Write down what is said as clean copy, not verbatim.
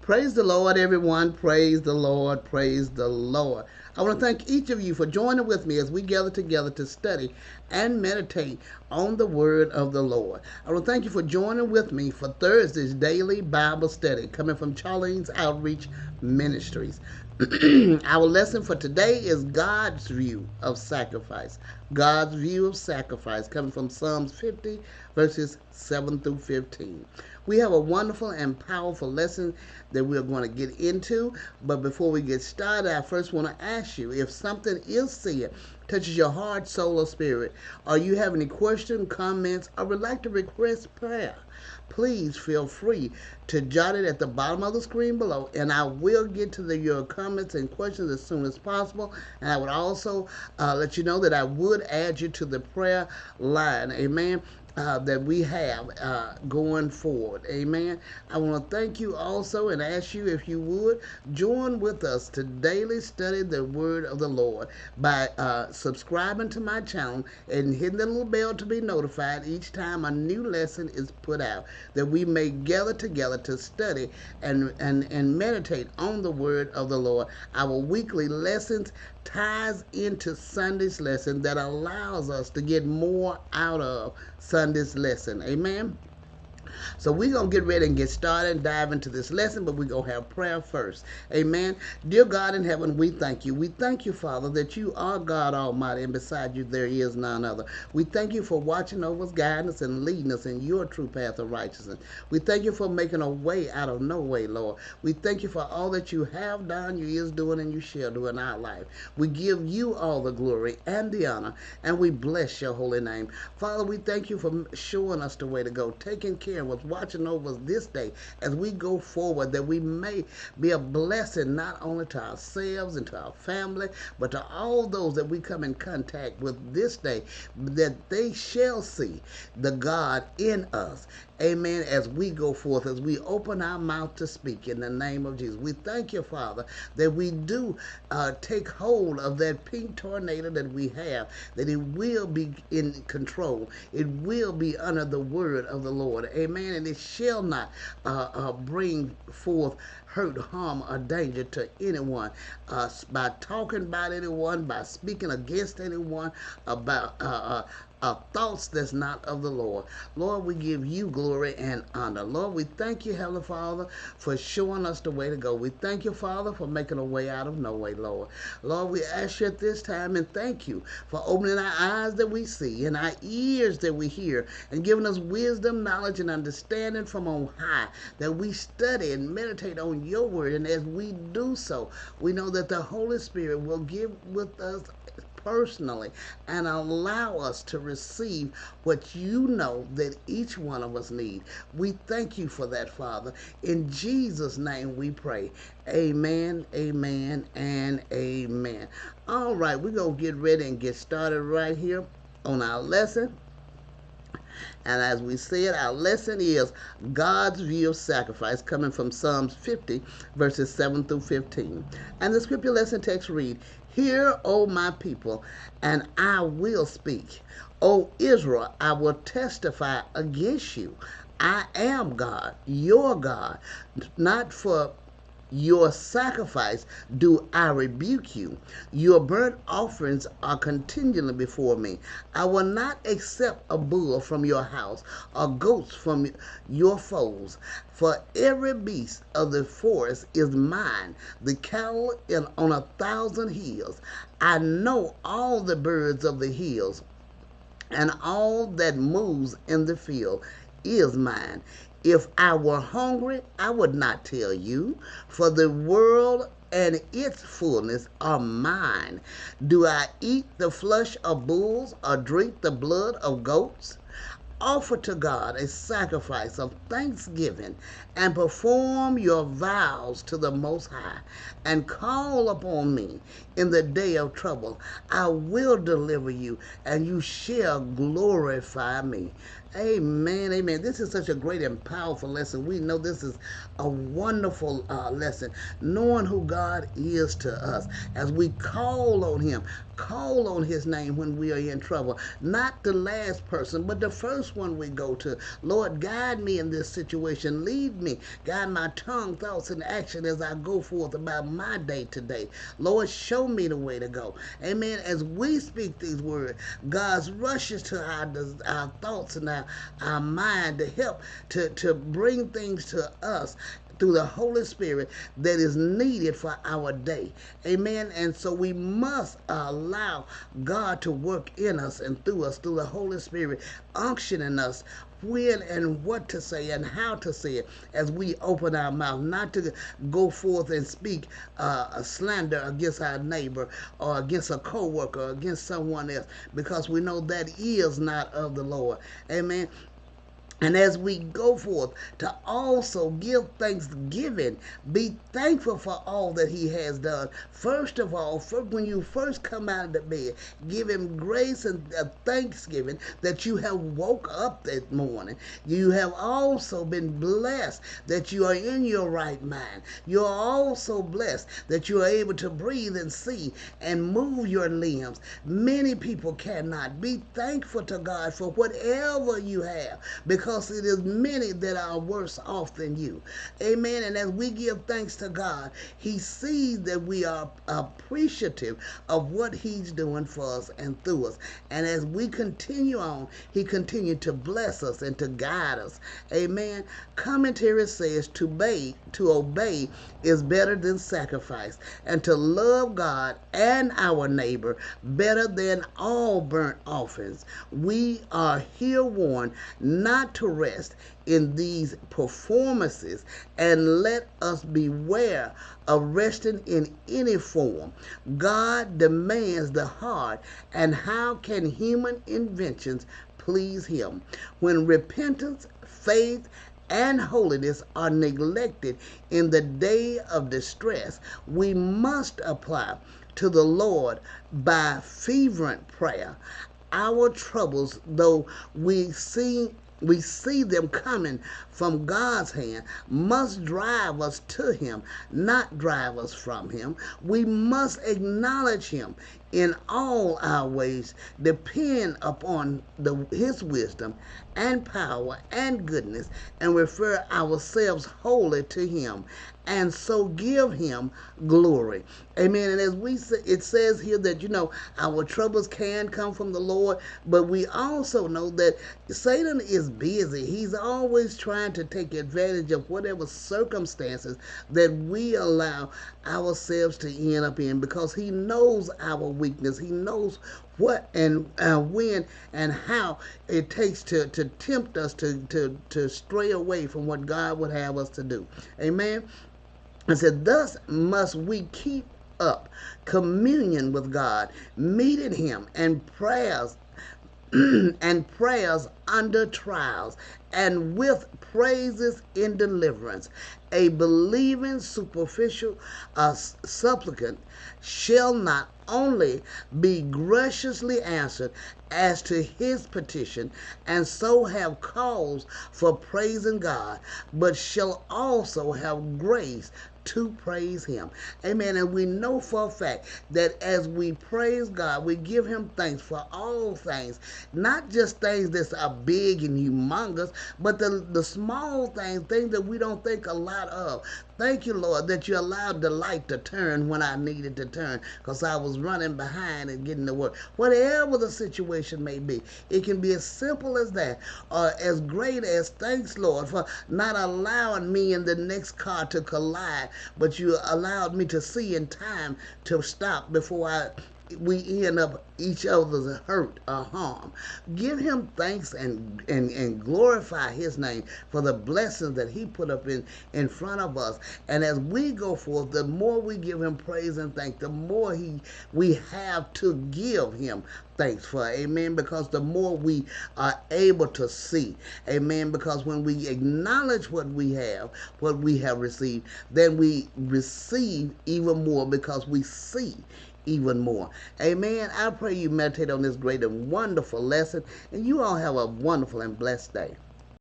Praise the Lord, everyone. Praise the Lord. Praise the Lord. I want to thank each of you for joining with me as we gather together to study and meditate on the word of the Lord. I want to thank you for joining with me for Thursday's daily Bible study coming from Charlene's Outreach Ministries. Our lesson for today is God's view of sacrifice. God's view of sacrifice coming from Psalms 50, verses 7 through 15. We have a wonderful and powerful lesson that we're going to get into. But before we get started, I first want to ask you if something is said touches your heart, soul, or spirit, or you have any questions, comments, or would like to request prayer, please feel free to jot it at the bottom of the screen below, and I will get to your comments and questions as soon as possible. And I would also let you know that I would add you to the prayer line. Amen. That we have going forward. Amen. I want to thank you also and ask you if you would join with us to daily study the word of the Lord by subscribing to my channel and hitting the little bell to be notified each time a new lesson is put out, that we may gather together to study and meditate on the word of the Lord. Our weekly lessons ties into Sunday's lesson that allows us to get more out of Sunday's lesson. Amen. So we're going to get ready and get started and dive into this lesson, but we're going to have prayer first. Amen. Dear God in heaven, we thank you. We thank you, Father, that you are God Almighty, and beside you there is none other. We thank you for watching over us, guiding us, and leading us in your true path of righteousness. We thank you for making a way out of no way, Lord. We thank you for all that you have done, you is doing, and you shall do in our life. We give you all the glory and the honor, and we bless your holy name. Father, we thank you for showing us the way to go, taking care of us, watching over us this day as we go forward, that we may be a blessing not only to ourselves and to our family, but to all those that we come in contact with this day, that they shall see the God in us. Amen. As we go forth, as we open our mouth to speak in the name of Jesus, we thank you, Father, that we do take hold of that pink tornado that we have, that it will be in control. It will be under the word of the Lord. Amen. And it shall not bring forth hurt, harm, or danger to anyone by talking about anyone, by speaking against anyone, about thoughts that's not of the Lord. Lord, we give you glory and honor. Lord, we thank you, Heavenly Father, for showing us the way to go. We thank you, Father, for making a way out of no way, Lord. Lord, we ask you at this time and thank you for opening our eyes that we see and our ears that we hear, and giving us wisdom, knowledge, and understanding from on high, that we study and meditate on your word. And as we do so, we know that the Holy Spirit will give with us personally and allow us to receive what you know that each one of us need. We thank you for that, Father. In Jesus' name we pray. Amen, amen, and amen. All right, we're going to get ready and get started right here on our lesson. And as we said, our lesson is God's view of sacrifice, coming from Psalms 50, verses 7 through 15. And the scripture lesson text read, Hear, O my people, and I will speak. O Israel, I will testify against you. I am God, your God. Not for your sacrifice do I rebuke you. Your burnt offerings are continually before me. I will not accept a bull from your house or goats from your foes. For every beast of the forest is mine, the cattle on 1,000 hills. I know all the birds of the hills, and all that moves in the field is mine. If I were hungry, I would not tell you, for the world and its fullness are mine. Do I eat the flesh of bulls or drink the blood of goats? Offer to God a sacrifice of thanksgiving and perform your vows to the Most High, and call upon me in the day of trouble. I will deliver you, and you shall glorify me. Amen, amen. This is such a great and powerful lesson. We know this is a wonderful lesson, knowing who God is to us as we call on Him, call on His name when we are in trouble. Not the last person, but the first one we go to. Lord, guide me in this situation. Lead me. Guide my tongue, thoughts, and action as I go forth about my day today. Lord, show me the way to go. Amen. As we speak these words, God rushes to our thoughts and our mind to help to bring things to us through the Holy Spirit that is needed for our day. Amen. And so we must allow God to work in us and through us through the Holy Spirit, unctioning us when and what to say and how to say it as we open our mouth, not to go forth and speak a slander against our neighbor or against a co-worker or against someone else, because we know that is not of the Lord. Amen. And as we go forth to also give thanksgiving, be thankful for all that He has done. First of all, when you first come out of the bed, give Him grace and thanksgiving that you have woke up that morning. You have also been blessed that you are in your right mind. You are also blessed that you are able to breathe and see and move your limbs. Many people cannot. Be thankful to God for whatever you have, because it is many that are worse off than you. Amen. And as we give thanks to God, He sees that we are appreciative of what He's doing for us and through us. And as we continue on, He continues to bless us and to guide us. Amen. Commentary says to obey is better than sacrifice, and to love God and our neighbor better than all burnt offerings. We are here warned not to rest in these performances, and let us beware of resting in any form. God demands the heart, and how can human inventions please Him? When repentance, faith, and holiness are neglected in the day of distress, we must apply to the Lord by fervent prayer. Our troubles, though we see them coming from God's hand, must drive us to Him, not drive us from Him. We must acknowledge Him in all our ways, depend upon His wisdom and power and goodness, and refer ourselves wholly to Him, and so give Him glory. Amen. And as it says here that, our troubles can come from the Lord, but we also know that Satan is busy. He's always trying to take advantage of whatever circumstances that we allow ourselves to end up in, because he knows our weakness. He knows what and when and how it takes to tempt us to stray away from what God would have us to do. Amen. I said, thus must we keep up communion with God, meeting Him, and prayers under trials, and with praises in deliverance. A believing superficial supplicant shall not only be graciously answered as to his petition, and so have cause for praising God, but shall also have grace to praise Him. Amen. And we know for a fact that as we praise God, we give Him thanks for all things, not just things that are big and humongous, but the small things that we don't think a lot of. Thank you, Lord, that you allowed the light to turn when I needed to turn, because I was running behind and getting to work. Whatever the situation may be, it can be as simple as that, or as great as thanks, Lord, for not allowing me and the next car to collide, but you allowed me to see in time to stop before we end up each other's hurt or harm. Give Him thanks and glorify His name for the blessings that He put up in front of us. And as we go forth, the more we give Him praise and thanks, the more we have to give Him thanks for. Amen. Because the more we are able to see. Amen. Because when we acknowledge what we have received, then we receive even more, because we see even more. Amen. I pray you meditate on this great and wonderful lesson, and you all have a wonderful and blessed day.